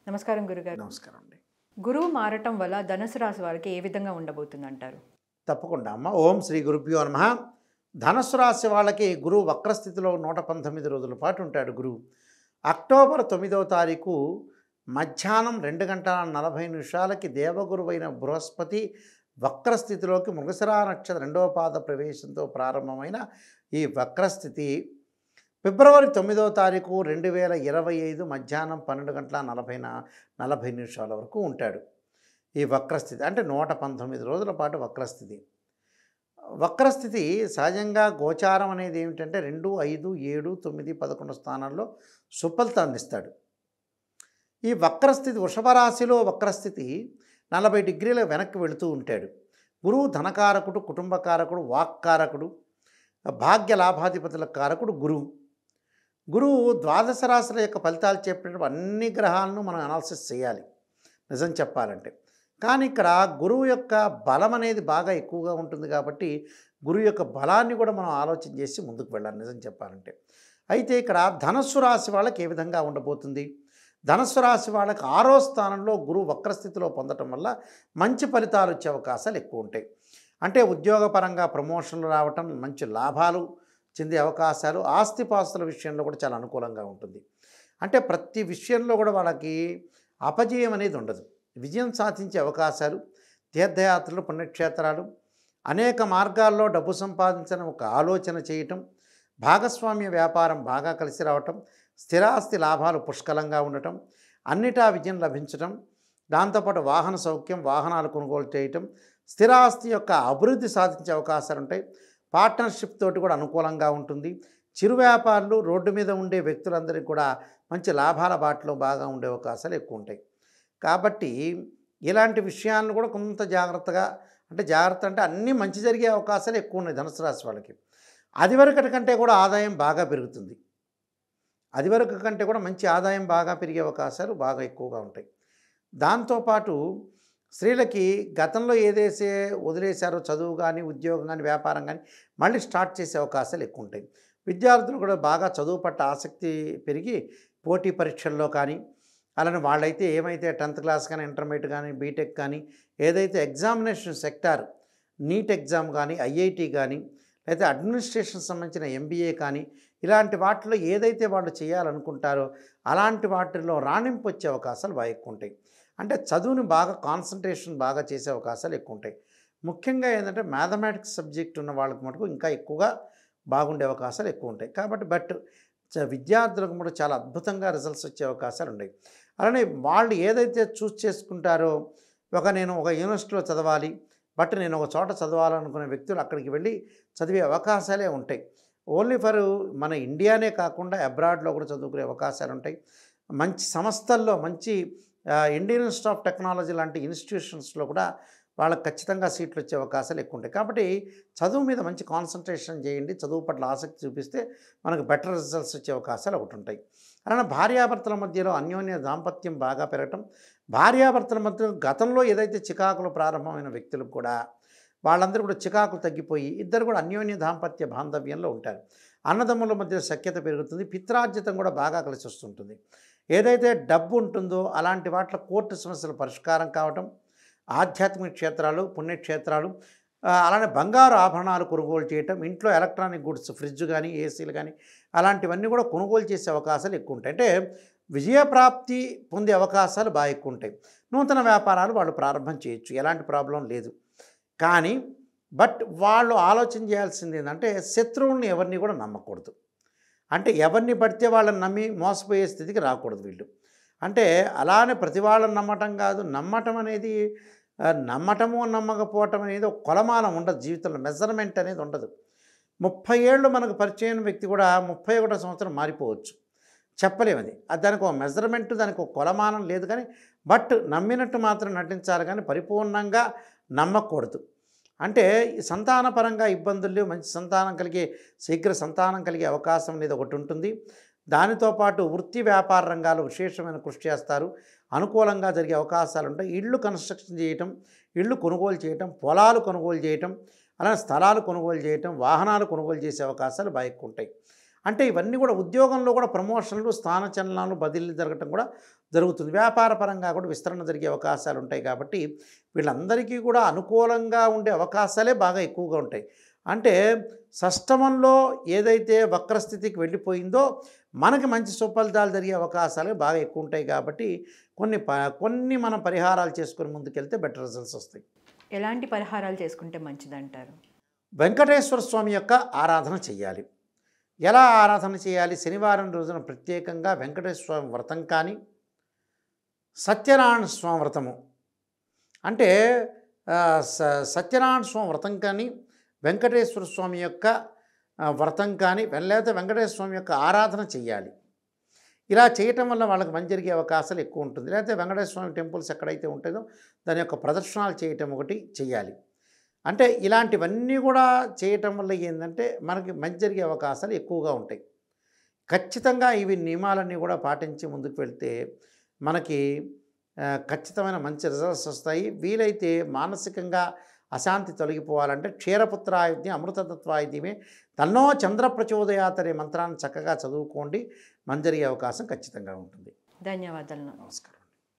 నమస్కారం గురుగారు. నమస్కారం అండి. గురువు మారటం వల్ల ధనుసు రాశి వారికి ఏ విధంగా ఉండబోతుందంటారు? తప్పకుండా అమ్మ. ఓం శ్రీ గురుభ్యో నమః. ధనుస్సు రాశి వాళ్ళకి గురువు వక్రస్థితిలో 119 రోజుల పాటు ఉంటాడు గురువు. అక్టోబర్ 9వ తారీఖు మధ్యాహ్నం 2:40 దేవగురువైన బృహస్పతి వక్రస్థితిలోకి మృగశిర నక్షత్ర 2వ పాద ప్రవేశంతో ప్రారంభమైన ఈ వక్రస్థితి ఫిబ్రవరి 9వ తారీఖు 2025 మధ్యాహ్నం 12:40 వరకు ఉంటాడు. ఈ వక్రస్థితి అంటే 119 రోజుల పాటు వక్రస్థితి. వక్రస్థితి సహజంగా గోచారం అనేది ఏమిటంటే 2, 5, 7, 9, 11 స్థానాల్లో సుఫలితాన్ని ఇస్తాడు. ఈ వక్రస్థితి వృషభ రాశిలో వక్రస్థితి 40 డిగ్రీల వెనక్కి వెళుతూ ఉంటాడు. గురువు ధనకారకుడు, కుటుంబకారకుడు, వాక్కారకుడు, భాగ్య లాభాధిపతుల కారకుడు గురువు ద్వాదశ రాశుల యొక్క ఫలితాలు చెప్పినప్పుడు అన్ని గ్రహాలను మనం అనాలిసిస్ చేయాలి నిజం చెప్పాలంటే. కానీ ఇక్కడ గురువు యొక్క బలం అనేది బాగా ఎక్కువగా ఉంటుంది కాబట్టి గురువు యొక్క బలాన్ని కూడా మనం ఆలోచన చేసి ముందుకు వెళ్ళాలి నిజం చెప్పాలంటే. అయితే ఇక్కడ ధనస్సు రాశి వాళ్ళకి ఏ విధంగా ఉండబోతుంది? ధనస్సు రాశి వాళ్ళకి 6వ స్థానంలో గురువు వక్రస్థితిలో పొందటం వల్ల మంచి ఫలితాలు వచ్చే అవకాశాలు ఎక్కువ ఉంటాయి. అంటే ఉద్యోగపరంగా ప్రమోషన్లు రావటం, మంచి లాభాలు చెందే అవకాశాలు, ఆస్తిపాస్తుల విషయంలో కూడా చాలా అనుకూలంగా ఉంటుంది. అంటే ప్రతి విషయంలో కూడా వాళ్ళకి అపజయం అనేది ఉండదు, విజయం సాధించే అవకాశాలు, తీర్థయాత్రలు, పుణ్యక్షేత్రాలు, అనేక మార్గాల్లో డబ్బు సంపాదించడం ఒక ఆలోచన చేయటం, భాగస్వామ్య వ్యాపారం బాగా కలిసి రావటం, స్థిరాస్తి లాభాలు పుష్కలంగా ఉండటం, అన్నిటా విజయం లభించటం, దాంతోపాటు వాహన సౌఖ్యం, వాహనాలు కొనుగోలు చేయటం, స్థిరాస్తి యొక్క అభివృద్ధి సాధించే అవకాశాలు ఉంటాయి. పార్ట్నర్షిప్ తోటి కూడా అనుకూలంగా ఉంటుంది. చిరు వ్యాపారులు, రోడ్డు మీద ఉండే వ్యక్తులందరికీ కూడా మంచి లాభాల బాటలో బాగా ఉండే అవకాశాలు ఎక్కువ ఉంటాయి. కాబట్టి ఇలాంటి విషయాలను కూడా కొంత జాగ్రత్త అంటే అన్నీ మంచి జరిగే అవకాశాలు ఎక్కువ ఉన్నాయి ధనుసు రాశి వాళ్ళకి. అదివరకటి కంటే కూడా ఆదాయం బాగా పెరుగుతుంది. అదివరకు కంటే కూడా మంచి ఆదాయం బాగా పెరిగే అవకాశాలు బాగా ఎక్కువగా ఉంటాయి. దాంతోపాటు స్త్రీలకి గతంలో ఏదైతే వదిలేశారో చదువు కానీ, ఉద్యోగం కానీ, వ్యాపారం కానీ మళ్ళీ స్టార్ట్ చేసే అవకాశాలు ఎక్కువ ఉంటాయి. విద్యార్థులు కూడా బాగా చదువు పట్ల ఆసక్తి పెరిగి పోటీ పరీక్షల్లో కానీ, అలానే వాళ్ళైతే ఏమైతే 10th క్లాస్ కానీ, ఇంటర్మీడియట్ కానీ, బీటెక్ కానీ ఏదైతే ఎగ్జామినేషన్ సెక్టార్ నీట్ ఎగ్జామ్ కానీ, ఐఐటి కానీ, లేదా అడ్మినిస్ట్రేషన్ సంబంధించిన ఎంబీఏ కానీ ఇలాంటి వాటిలో ఏదైతే వాళ్ళు చేయాలనుకుంటారో అలాంటి వాటిల్లో రాణింపు వచ్చే అవకాశాలు బాగా ఎక్కువ ఉంటాయి. అంటే చదువుని బాగా కాన్సన్ట్రేషన్ బాగా చేసే అవకాశాలు ఎక్కువ ఉంటాయి. ముఖ్యంగా ఏంటంటే మ్యాథమెటిక్స్ సబ్జెక్ట్ ఉన్న వాళ్ళకి మటుకు ఇంకా ఎక్కువగా బాగుండే అవకాశాలు ఎక్కువ ఉంటాయి. కాబట్టి విద్యార్థులకు కూడా చాలా అద్భుతంగా రిజల్ట్స్ వచ్చే అవకాశాలు ఉన్నాయి. అలానే వాళ్ళు ఏదైతే చూస్ చేసుకుంటారో నేను ఒక యూనివర్సిటీలో చదవాలి, నేను ఒక చోట చదవాలనుకునే వ్యక్తులు అక్కడికి వెళ్ళి చదివే అవకాశాలే ఉంటాయి. ఓన్లీ ఫర్ మన ఇండియానే కాకుండా అబ్రాడ్లో కూడా చదువుకునే అవకాశాలు ఉంటాయి. మంచి సంస్థల్లో, మంచి ఇండియన్ ఇన్స్టిట్యూట్ ఆఫ్ టెక్నాలజీ లాంటి ఇన్స్టిట్యూషన్స్లో కూడా వాళ్ళకి ఖచ్చితంగా సీట్లు వచ్చే అవకాశాలు ఎక్కువ ఉంటాయి. కాబట్టి చదువు మీద మంచి కాన్సన్ట్రేషన్ చేయండి, చదువు పట్ల ఆసక్తి చూపిస్తే మనకు బెటర్ రిజల్ట్స్ వచ్చే అవకాశాలు ఒకటి ఉంటాయి. అలానే భార్యాభర్తల మధ్యలో అన్యోన్య దాంపత్యం బాగా పెరగటం, భార్యాభర్తల మధ్య గతంలో ఏదైతే చికాకులు ప్రారంభమైన వ్యక్తులకు కూడా వాళ్ళందరూ కూడా చికాకులు తగ్గిపోయి ఇద్దరు కూడా అన్యోన్య దాంపత్య బాంధవ్యంలో ఉంటారు. అన్నదమ్ముల మధ్య సఖ్యత పెరుగుతుంది, పిత్రార్జితం కూడా బాగా కలిసి వస్తుంటుంది. ఏదైతే డబ్బు ఉంటుందో అలాంటి వాటిలో కోర్టు సమస్యల పరిష్కారం కావటం, ఆధ్యాత్మిక క్షేత్రాలు, పుణ్యక్షేత్రాలు, అలానే బంగారు ఆభరణాలు కొనుగోలు చేయటం, ఇంట్లో ఎలక్ట్రానిక్ గుడ్స్, ఫ్రిడ్జ్ కానీ, ఏసీలు కానీ అలాంటివన్నీ కూడా కొనుగోలు చేసే అవకాశాలు ఎక్కువ ఉంటాయి. అంటే విజయప్రాప్తి పొందే అవకాశాలు బాగా ఎక్కువ ఉంటాయి. నూతన వ్యాపారాలు వాళ్ళు ప్రారంభం చేయొచ్చు, ఎలాంటి ప్రాబ్లం లేదు. కానీ వాళ్ళు ఆలోచన చేయాల్సింది ఏంటంటే శత్రువుల్ని ఎవరిని కూడా నమ్మకూడదు. అంటే ఎవరిని పడితే వాళ్ళని నమ్మి మోసపోయే స్థితికి రాకూడదు వీళ్ళు. అంటే అలానే ప్రతి వాళ్ళని నమ్మటం కాదు, నమ్మటము నమ్మకపోవటం అనేది ఒక కొలమానం ఉండదు జీవితంలో, మెజర్మెంట్ అనేది ఉండదు. 30 ఏళ్ళు మనకు పరిచయం వ్యక్తి కూడా 31వ సంవత్సరం మారిపోవచ్చు, చెప్పలేము. అది దానికి ఒక మెజర్మెంట్, దానికి ఒక కొలమానం లేదు. కానీ నమ్మినట్టు మాత్రం నటించాలి, కానీ పరిపూర్ణంగా నమ్మకూడదు. అంటే సంతానపరంగా ఇబ్బందులు, మంచి సంతానం శీఘ్ర సంతానం కలిగే అవకాశం అనేది ఒకటి ఉంటుంది. దానితో పాటు వృత్తి వ్యాపార రంగాలు విశేషమైన కృషి చేస్తారు, అనుకూలంగా జరిగే అవకాశాలు ఉంటాయి. ఇళ్ళు కన్స్ట్రక్షన్ చేయటం, ఇళ్ళు కొనుగోలు చేయటం, పొలాలు కొనుగోలు చేయటం, అలానే స్థలాలు కొనుగోలు చేయటం, వాహనాలు కొనుగోలు చేసే అవకాశాలు బాగా ఎక్కువ ఉంటాయి. అంటే ఇవన్నీ కూడా ఉద్యోగంలో కూడా ప్రమోషన్లు, స్థానచలనాలు, బదిలీలు జరగటం కూడా జరుగుతుంది. వ్యాపార పరంగా కూడా విస్తరణ జరిగే అవకాశాలు ఉంటాయి కాబట్టి వీళ్ళందరికీ కూడా అనుకూలంగా ఉండే అవకాశాలే బాగా ఎక్కువగా ఉంటాయి. అంటే షష్టమంలో ఏదైతే వక్రస్థితికి వెళ్ళిపోయిందో మనకి మంచి సుఫలితాలు జరిగే అవకాశాలు బాగా ఎక్కువ ఉంటాయి కాబట్టి కొన్ని మనం పరిహారాలు చేసుకొని ముందుకెళ్తే బెటర్ రిజల్ట్స్ వస్తాయి. ఎలాంటి పరిహారాలు చేసుకుంటే మంచిదంటారు? వెంకటేశ్వర స్వామి యొక్క ఆరాధన చేయాలి. ఎలా ఆరాధన చేయాలి? శనివారం రోజున ప్రత్యేకంగా వెంకటేశ్వర స్వామి వ్రతం కానీ, సత్యనారాయణ స్వామి వ్రతము అంటే సత్యనారాయణ స్వామి వ్రతం కానీ, వెంకటేశ్వర స్వామి యొక్క వ్రతం కానీ, లేకపోతే వెంకటేశ్వర స్వామి యొక్క ఆరాధన చేయాలి. ఇలా చేయటం వల్ల వాళ్ళకి మంచి జరిగే అవకాశాలు ఎక్కువ ఉంటుంది. లేకపోతే వెంకటేశ్వర స్వామి టెంపుల్స్ ఎక్కడైతే ఉంటుందో దాని యొక్క ప్రదర్శనలు చేయటం ఒకటి చేయాలి. అంటే ఇలాంటివన్నీ కూడా చేయటం వల్ల ఏంటంటే మనకి మంచి జరిగే అవకాశాలు ఎక్కువగా ఉంటాయి. ఖచ్చితంగా ఇవి నియమాలన్నీ కూడా పాటించి ముందుకు వెళ్తే మనకి ఖచ్చితమైన మంచి రిజల్ట్స్ వస్తాయి. వీలైతే మానసికంగా అశాంతి తొలగిపోవాలంటే క్షీరపుత్రాయుధ్యం అమృతతత్వాయుధ్యమే తన్నో చంద్ర ప్రచోదయాత్ అనే మంత్రాన్ని చక్కగా చదువుకోండి. మంచి జరిగే అవకాశం ఖచ్చితంగా ఉంటుంది. ధన్యవాదాలు. నమస్కారం.